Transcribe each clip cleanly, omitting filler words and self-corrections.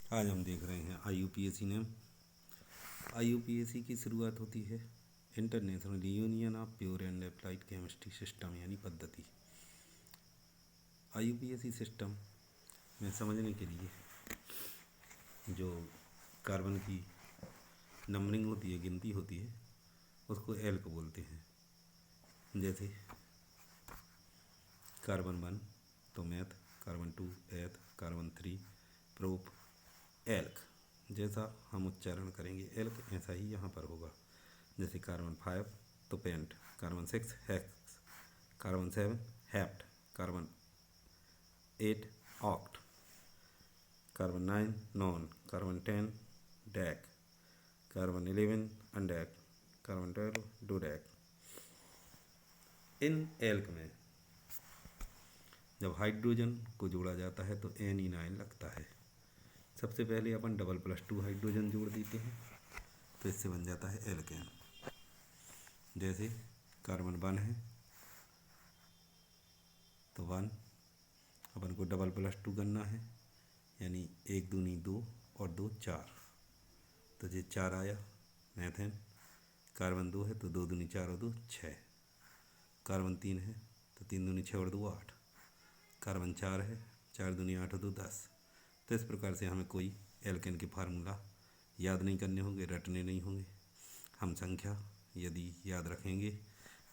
आज हम देख रहे हैं IUPAC नेम। IUPAC की शुरुआत होती है international union of pure and applied chemistry system यानी पद्धति। IUPAC सिस्टम में समझने के लिए जो कार्बन की नंबरिंग होती है, गिनती होती है, उसको एल्क बोलते हैं। जैसे कार्बन 1 तो मैथ, कार्बन 2 एथ, कार्बन 3 प्रोप, एल्क। जैसा हम उच्चारण करेंगे एल्क, ऐसा ही यहाँ पर होगा। जैसे कार्बन 5 तो pent, carbon 6 hex, carbon 7 hept, carbon 8 oct, carbon 9 non, carbon 10 dec, carbon 11 undec, carbon 12 dodec. इन एल्क में जब हाइड्रोजन को जोड़ा जाता है तो NE9 लगता है। सबसे पहले अपन डबल+2 हाइड्रोजन जोड़ देते हैं तो इससे बन जाता है एल्केन। जैसे कार्बन 1 है तो 1, अपन को डबल+2 करना है, यानी 1 दूनी 2 और 2 4, तो ये 4 आया मैथेन। कार्बन 2 है तो 2 दूनी 4 और 2 6। कार्बन 3 है तो 3 दूनी 6 और 2 8। कार्बन 4 है, 4 दूनी 8 और 2 10। तो इस प्रकार से हमें कोई एल्केन के फार्मूला याद नहीं करने होंगे, रटने नहीं होंगे। हम संख्या यदि याद रखेंगे,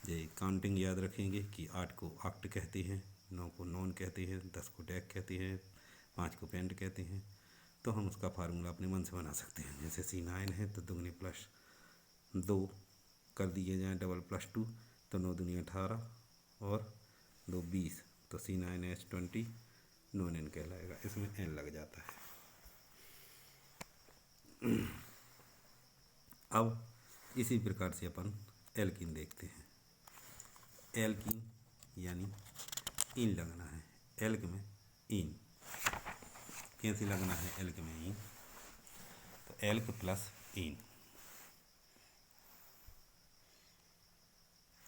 ये काउंटिंग याद रखेंगे कि 8 को ऑक्ट कहते हैं, 9 को नॉन कहते हैं, 10 को डैक कहते हैं, 5 को पेंट कहते हैं, तो हम उसका फार्मूला अपने मन से बना सकते हैं। जैसे C9 है तो दुगनी +2 कर दिए जाएँ डबल+2 तो 9 दूनी 18 और 2 20, तो C9H20 नॉन एन कहलाएगा। इसमें एन लग जाता है। अब इसी प्रकार से अपन एल्कीन देखते हैं। एल्कीन यानी इन लगना है एल्क में। इन कैसे लगना है एल्क में इन, तो एल्क प्लस इन,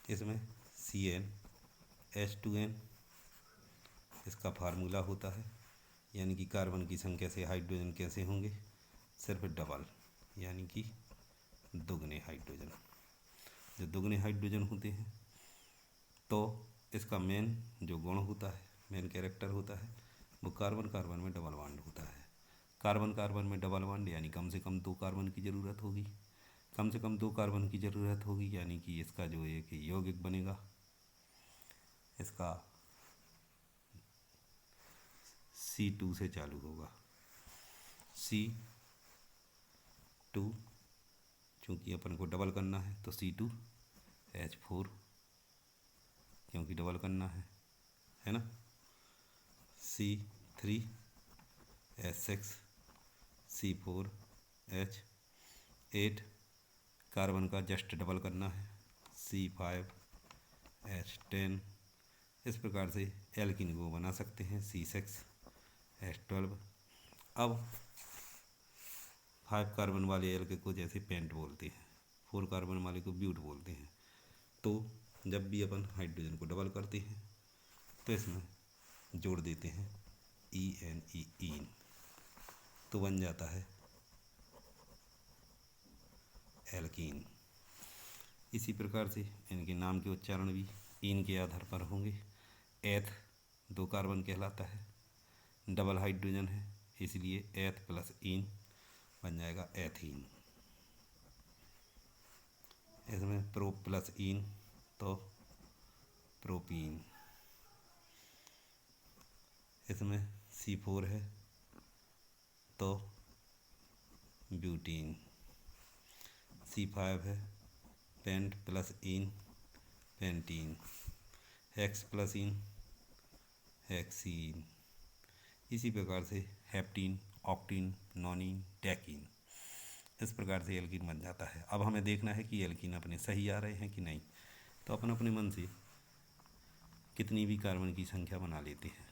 इसमें CnH2n इसका फार्मूला होता है। यानी कि कार्बन की संख्या से हाइड्रोजन कैसे होंगे, सिर्फ डबल, यानी कि दुगने हाइड्रोजन। जो दुगने हाइड्रोजन होते हैं तो इसका मेन जो गुण होता है, मेन कैरेक्टर होता है, वो कार्बन कार्बन में डबल बॉन्ड होता है। कार्बन कार्बन में डबल बॉन्ड यानी कम से कम 2 कार्बन की ज़रूरत होगी। कम से कम 2 कार्बन की ज़रूरत होगी यानी कि इसका जो एक यौगिक बनेगा, इसका C2 से चालू होगा। C2 चूँकि अपन को डबल करना है तो C2H4, क्योंकि डबल करना है ना। C3H6, C4H8 कार्बन का जस्ट डबल करना है, C5H10। इस प्रकार से एल्कीन को बना सकते हैं, C6H12। अब 5 कार्बन वाले एल्क को जैसे पेंट बोलते हैं, 4 कार्बन वाले को ब्यूट बोलते हैं। तो जब भी अपन हाइड्रोजन को डबल करते हैं तो इसमें जोड़ देते हैं ENE इन, तो बन जाता है एल्कीन। इसी प्रकार से इनके नाम के उच्चारण भी इन के आधार पर होंगे। एथ 2 कार्बन कहलाता है, डबल हाइड्रोजन है, इसलिए एथ प्लस इन बन जाएगा एथीन। इसमें प्रोप प्लस इन तो प्रोपीन। इसमें C4 है तो ब्यूटीन। C5 है, पेंट प्लस इन पेंटीन, हेक्स प्लस इन हेक्सीन। इसी प्रकार से हेप्टीन, ऑक्टीन, नॉनीन, डैकीन, इस प्रकार से एल्कीन बन जाता है। अब हमें देखना है कि एल्कीन अपने सही आ रहे हैं कि नहीं, तो अपन अपने मन से कितनी भी कार्बन की संख्या बना लेते हैं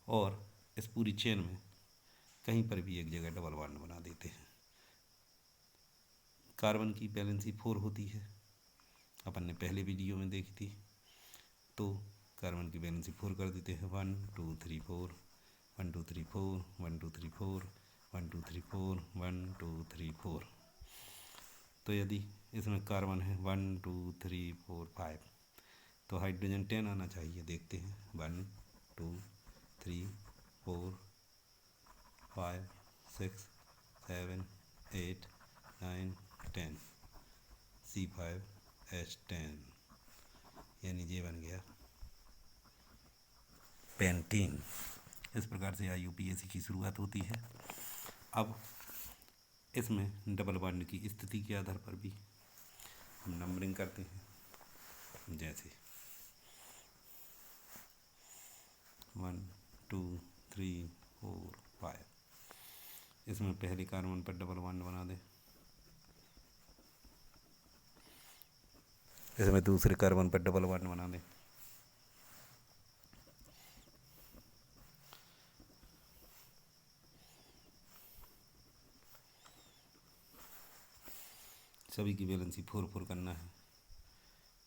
और इस पूरी चेन में कहीं पर भी एक जगह डबल बॉन्ड बना देते हैं। कार्बन की वैलेंसी 4 होती है, अपन ने पहले वीडियो में देखी थी। तो कार्बन की वैलेंसी 4 कर देते हैं, 1 2 3 4, 1 2 3 4, 1 2 3 4, 1 2 3 4, 1 2 3 4। तो यदि इसमें कार्बन है 1 2 3 4 5, तो हाइड्रोजन 10 आना चाहिए। देखते हैं 1 2 3 4 5 6 7 8 9 10, C5H10, यानी ये बन गया पेंटीन। इस प्रकार से IUPAC की शुरुआत होती है। अब इसमें डबल बॉन्ड की स्थिति के आधार पर भी हम नंबरिंग करते हैं, जैसे 1 2 3 4 5। इसमें पहले कार्बन पर डबल बॉन्ड बना दें। इसमें दूसरे कार्बन पर डबल बॉन्ड बना दें। सभी की वैलेंसी 4 4 करना है।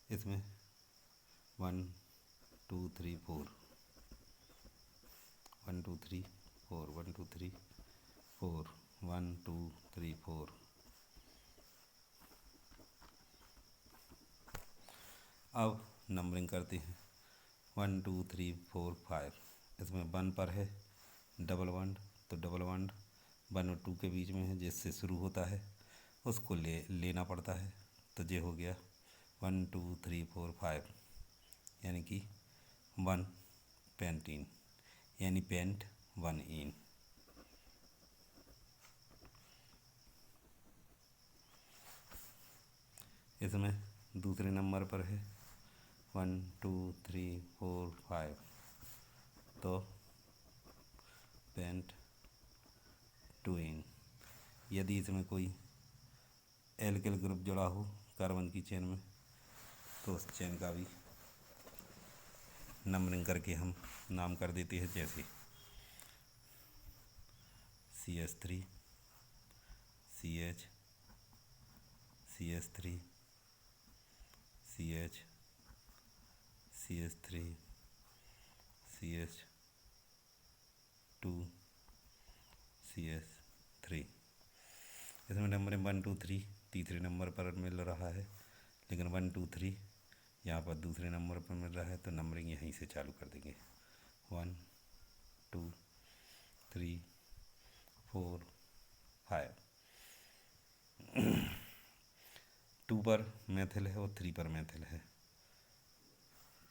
इसमें 1 2 3 4, 1 2 3 4, 1 2 3 4, 1 2 3 4। अब नंबरिंग करते हैं 1 2 3 4 5। इसमें 1 पर है डबल बॉन्ड, तो डबल बॉन्ड 1 और 2 के बीच में है, जिससे शुरू होता है उसको लेना पड़ता है। तो ये हो गया 1 2 3 4 5, यानी कि 1 पेंटीन, यानी पेंट 1 इन। इसमें दूसरे नंबर पर है 1 2 3 4 5, तो पेंट 2 इन। यदि इसमें कोई एल्किल ग्रुप जुड़ा हो कार्बन की चेन में, तो उस चेन का भी नंबरिंग करके हम नाम कर देते हैं, जैसे CH3 CH CH3 CH CH3 CH2 CH3। इसमें नंबरिंग 1 2 3 तीसरे नंबर पर मिल रहा है, लेकिन 1 2 3 यहाँ पर दूसरे नंबर पर मिल रहा है, तो नंबरिंग यहीं से चालू कर देंगे। 1 2 3 4 5। 2 पर मेथिल है और 3 पर मेथिल है,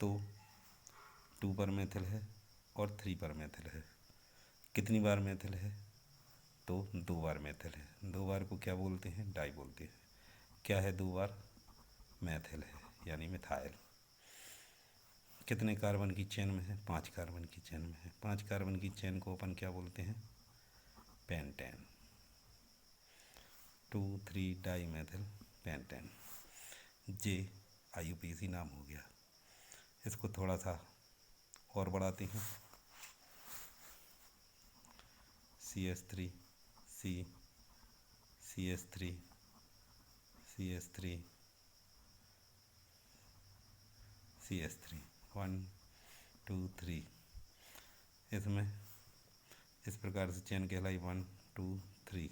तो 2 पर मेथिल है और 3 पर मेथिल है। कितनी बार मेथिल है? तो 2 बार मेथिल है। 2 बार को क्या बोलते हैं? डाई बोलते हैं। क्या है 2 बार? मेथिल है, यानी मिथाइल। कितने कार्बन की चेन में है? 5 कार्बन की चेन में है। 5 कार्बन की चेन को अपन क्या बोलते हैं? पेंटेन। 2 3 डाई मेथिल पेंटेन, जे IUPAC नाम हो गया। इसको थोड़ा सा और बढ़ाते हैं। CH3 C CH3 CH3 CH3, 1 2 3। इसमें इस प्रकार से चेन कहलाई 1 2 3।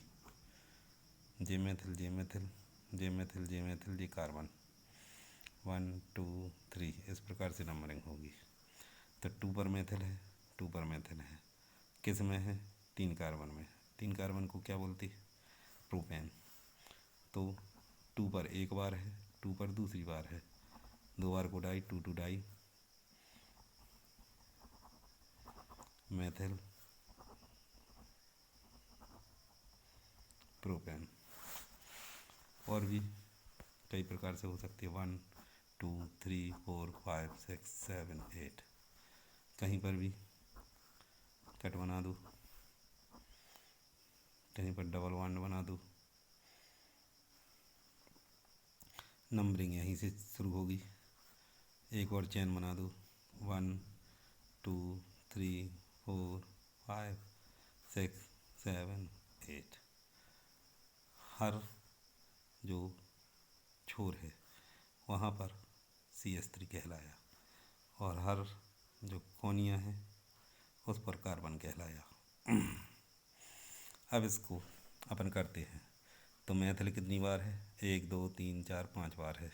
जे मेथिल जे मेथिल जे मेथिल जे मेथिल जे कार्बन 1 2 3, इस प्रकार से नंबरिंग होगी। तो 2 पर मेथिल है, 2 पर मेथिल है। किस में है? 3 कार्बन में। 3 कार्बन को क्या बोलती है? प्रोपेन। तो 2 पर एक बार है, 2 पर दूसरी बार है, 2 बार को डाई, 2 2 डाई मेथिल प्रोपेन। और भी कई प्रकार से हो सकती है, 1 2 3 4 5 6 7 8। कहीं पर भी कट बना दो, कहीं पर डबल बॉन्ड बना दो, नंबरिंग यहीं से शुरू होगी। एक और चेन बना दो, 1 2 3 4 5 6 7 8। हर जो छोर है वहाँ पर CH3 कहलाया, और हर जो कोनिया है उस पर कार्बन कहलाया। अब इसको अपन करते हैं। तो मैथिल कितनी बार है? 1 2 3 4 5 बार है।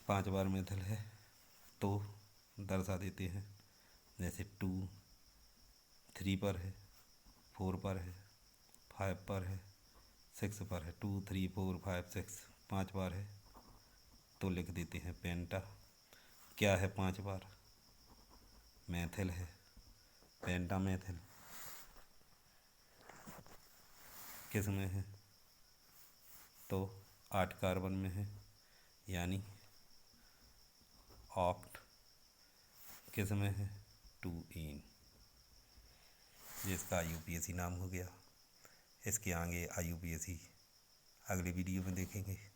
5 बार मैथिल है तो दर्शा देते हैं। जैसे 2 3 पर है, 4 पर है, 5 पर है, 6 पर है। 2 3 4 5 6 5 बार है तो लिख देते हैं पेंटा। क्या है 5 बार? मैथिल है, पेंटा मैथिल। किस में है? तो 8 कार्बन में है, यानी ऑक्ट। किस में है? 2ene। जिसका IUPAC नाम हो गया। इसके आगे IUPAC अगले वीडियो में देखेंगे।